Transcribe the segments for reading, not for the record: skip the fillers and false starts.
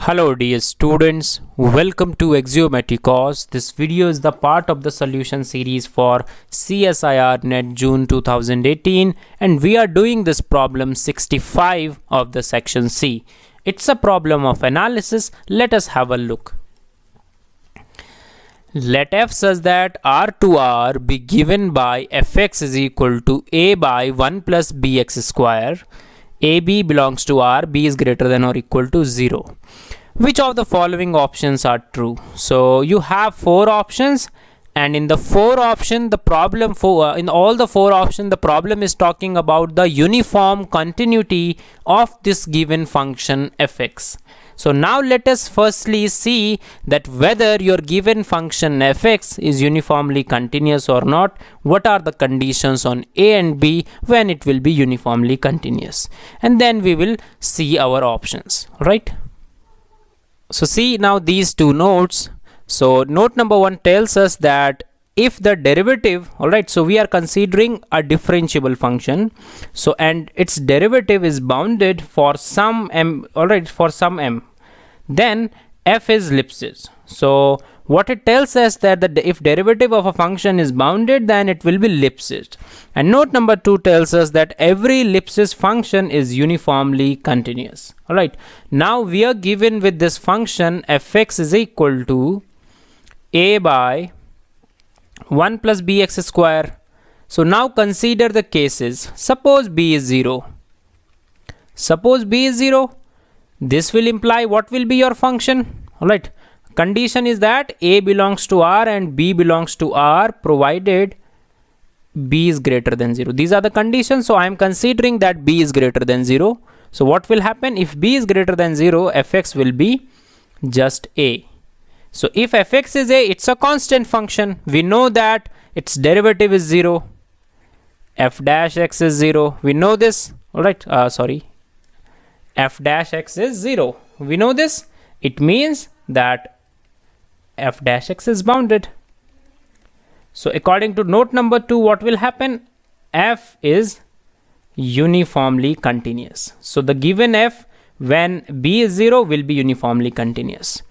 Hello dear students, welcome to Axiomatic course. This video is the part of the solution series for CSIR NET June 2018 and we are doing this problem 65 of the section C. It's a problem of analysis. Let us have a look. Let f such that R to R be given by fx is equal to a by 1 plus bx square. AB belongs to R, B is greater than or equal to 0. Which of the following options are true? So you have four options, and in the four option the problem in all the four options the problem is talking about the uniform continuity of this given function fx. So now let us firstly see that whether your given function fx is uniformly continuous or not. What are the conditions on A and B when it will be uniformly continuous, and then we will see our options, right? So see now these two notes. So note number 1 tells us that if the derivative, alright, so we are considering a differentiable function, so and its derivative is bounded for some m, alright, for some m, then f is Lipschitz. So what it tells us that if derivative of a function is bounded, then it will be Lipschitz. And note number 2 tells us that every Lipschitz function is uniformly continuous. Alright, now we are given with this function fx is equal to a by 1 plus bx square. So now consider the cases. Suppose b is 0. Suppose b is 0. This will imply what will be your function? Alright, condition is that a belongs to R and b belongs to R provided b is greater than 0. These are the conditions. So I am considering that b is greater than 0. So what will happen if b is greater than 0? Fx will be just a. So if fx is a, it's a constant function. We know that its derivative is 0. F dash x is 0. We know this. Alright, f dash x is 0. We know this. It means that f dash x is bounded. So according to note number 2, what will happen? F is uniformly continuous. So the given f when b is 0 will be uniformly continuous.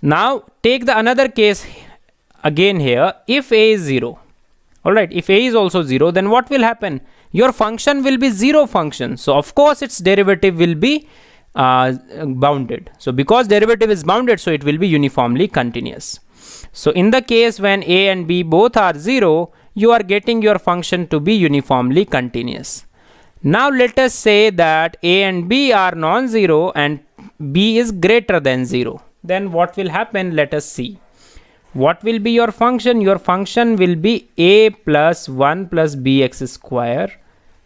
Now take the another case again here. If a is 0, alright, if a is also 0, then what will happen? Your function will be 0 function. So of course its derivative will be bounded. So because derivative is bounded, so it will be uniformly continuous. So in the case when a and b both are 0, you are getting your function to be uniformly continuous. Now let us say that a and b are non-zero and b is greater than 0. Then what will happen? Let us see. What will be your function? Your function will be a plus 1 plus bx square.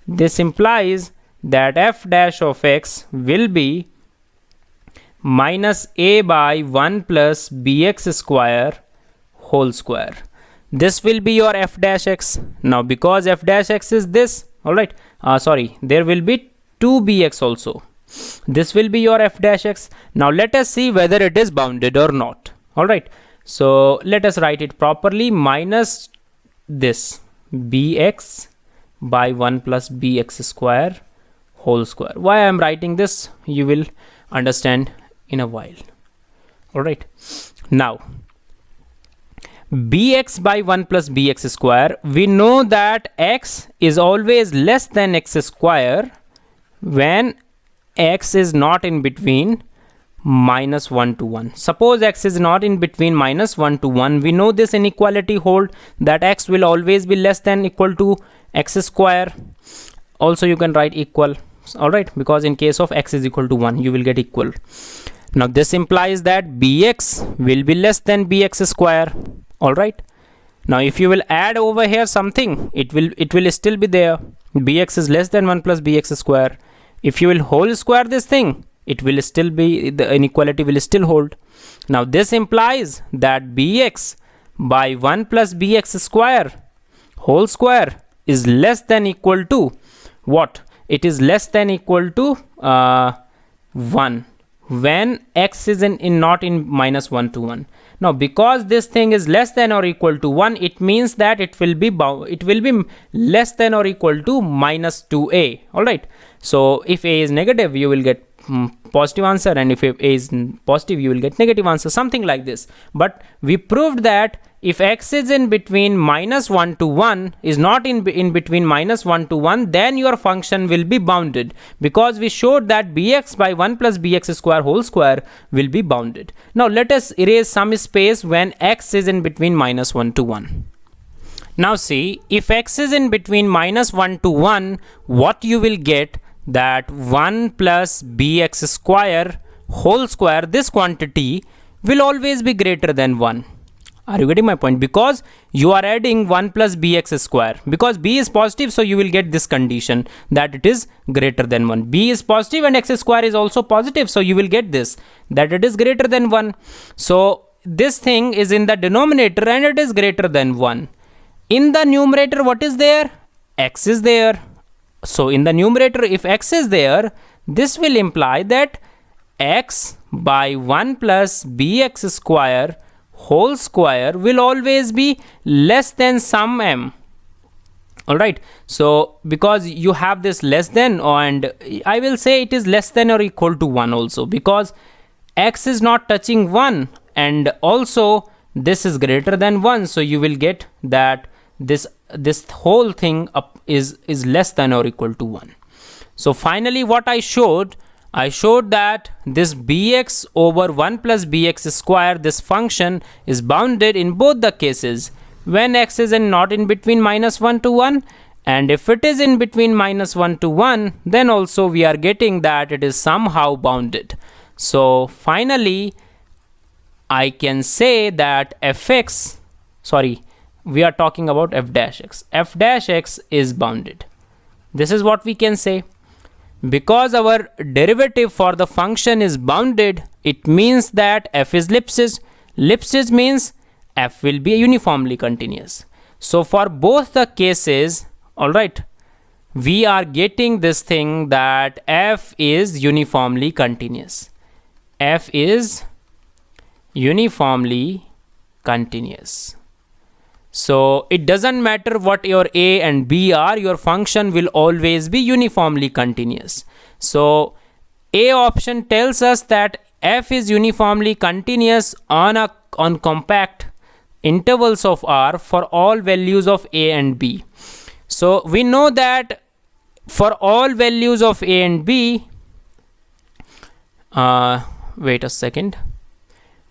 This implies that f dash of x will be minus a by 1 plus bx square whole square. This will be your f dash x. Now because f dash x is this, alright, there will be 2bx also. This will be your f dash x. Now let us see whether it is bounded or not. Alright, so let us write it properly. Minus this bx by 1 plus bx square whole square. Why I am writing this, you will understand in a while. Alright, now bx by 1 plus bx square, we know that x is always less than x square when x is not in between minus 1 to 1. Suppose x is not in between minus 1 to 1. We know this inequality hold that x will always be less than equal to x square. Also you can write equal, alright, because in case of x is equal to 1 you will get equal. Now this implies that bx will be less than bx square. Alright, now if you will add over here something, it will still be there. Bx is less than 1 plus bx square. If you will whole square this thing, it will still be, the inequality will still hold. Now this implies that bx by 1 plus bx square whole square is less than equal to what? It is less than equal to 1 when x is not in minus 1 to 1. Now because this thing is less than or equal to 1, it means that it will be less than or equal to minus 2a. Alright, so if a is negative, you will get positive answer, and if A is positive you will get negative answer, something like this. But we proved that if x is in between -1 to 1, is not in between -1 to 1, then your function will be bounded, because we showed that bx by 1 plus bx square whole square will be bounded. Now let us erase some space when x is in between -1 to 1. Now see, if x is in between -1 to 1, what you will get, that 1 plus bx square whole square, this quantity will always be greater than 1. Are you getting my point? Because you are adding 1 plus bx square. Because b is positive, so you will get this condition that it is greater than 1. b is positive and x square is also positive, so you will get this, that it is greater than 1. So this thing is in the denominator and it is greater than 1. In the numerator, what is there? X is there. So in the numerator, if x is there, this will imply that x by 1 plus bx square whole square will always be less than some m. Alright, so because you have this less than, and I will say it is less than or equal to 1 also, because x is not touching 1 and also this is greater than 1, so you will get that this whole thing is less than or equal to 1. So finally what I showed that this bx over 1 plus bx square, this function is bounded in both the cases, when x is not in between -1 to 1, and if it is in between -1 to 1, then also we are getting that it is somehow bounded. So finally I can say that we are talking about f dash x is bounded. This is what we can say. Because our derivative for the function is bounded, it means that f is Lipschitz. Lipschitz means f will be uniformly continuous. So for both the cases, alright, we are getting this thing that f is uniformly continuous. F is uniformly continuous. So it doesn't matter what your a and b are, your function will always be uniformly continuous. So a option tells us that f is uniformly continuous on compact intervals of R for all values of a and b. So we know that for all values of a and b, wait a second.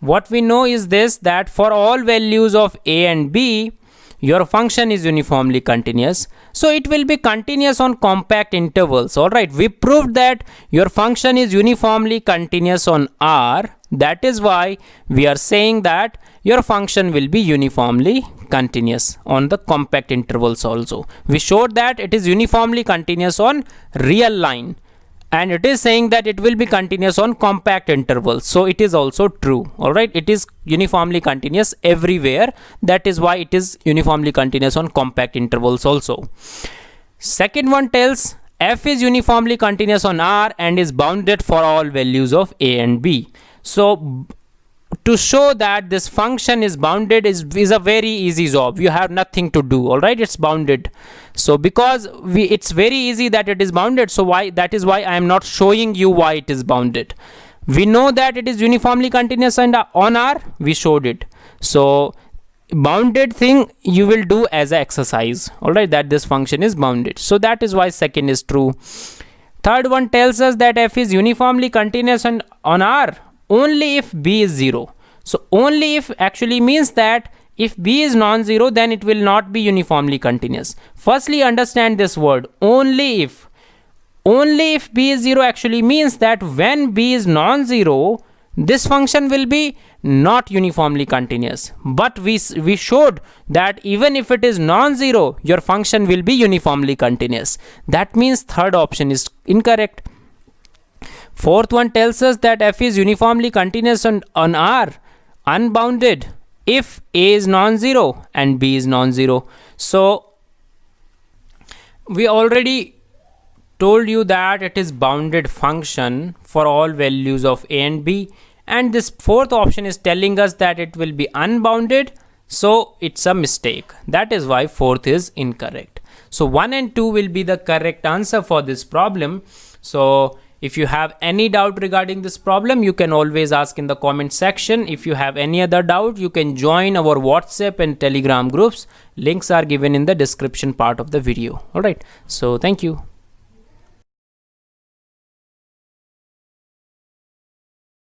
What we know is this, that for all values of a and b, your function is uniformly continuous. So it will be continuous on compact intervals. Alright, we proved that your function is uniformly continuous on R. That is why we are saying that your function will be uniformly continuous on the compact intervals also. We showed that it is uniformly continuous on real line, and it is saying that it will be continuous on compact intervals, so it is also true. Alright, it is uniformly continuous everywhere. That is why it is uniformly continuous on compact intervals also. Second one tells f is uniformly continuous on R and is bounded for all values of a and b. So to show that this function is bounded is a very easy job. You have nothing to do. Alright, it's bounded. So because it's very easy that it is bounded, so that is why I am not showing you why it is bounded. We know that it is uniformly continuous and on R, we showed it. So bounded thing you will do as an exercise. Alright, that this function is bounded. So that is why second is true. Third one tells us that f is uniformly continuous and on R only if b is 0. So only if actually means that if b is non-zero, then it will not be uniformly continuous. Firstly, understand this word only if. Only if b is 0 actually means that when b is non-zero, this function will be not uniformly continuous. But we showed that even if it is non-zero, your function will be uniformly continuous. That means third option is incorrect. Fourth one tells us that f is uniformly continuous on R, unbounded, if a is non-zero and b is non-zero. So we already told you that it is bounded function for all values of a and b, and this fourth option is telling us that it will be unbounded, so it's a mistake. That is why fourth is incorrect. So 1 and 2 will be the correct answer for this problem. So If you have any doubt regarding this problem, you can always ask in the comment section. If you have any other doubt, you can join our WhatsApp and Telegram groups. Links are given in the description part of the video. Alright, so thank you.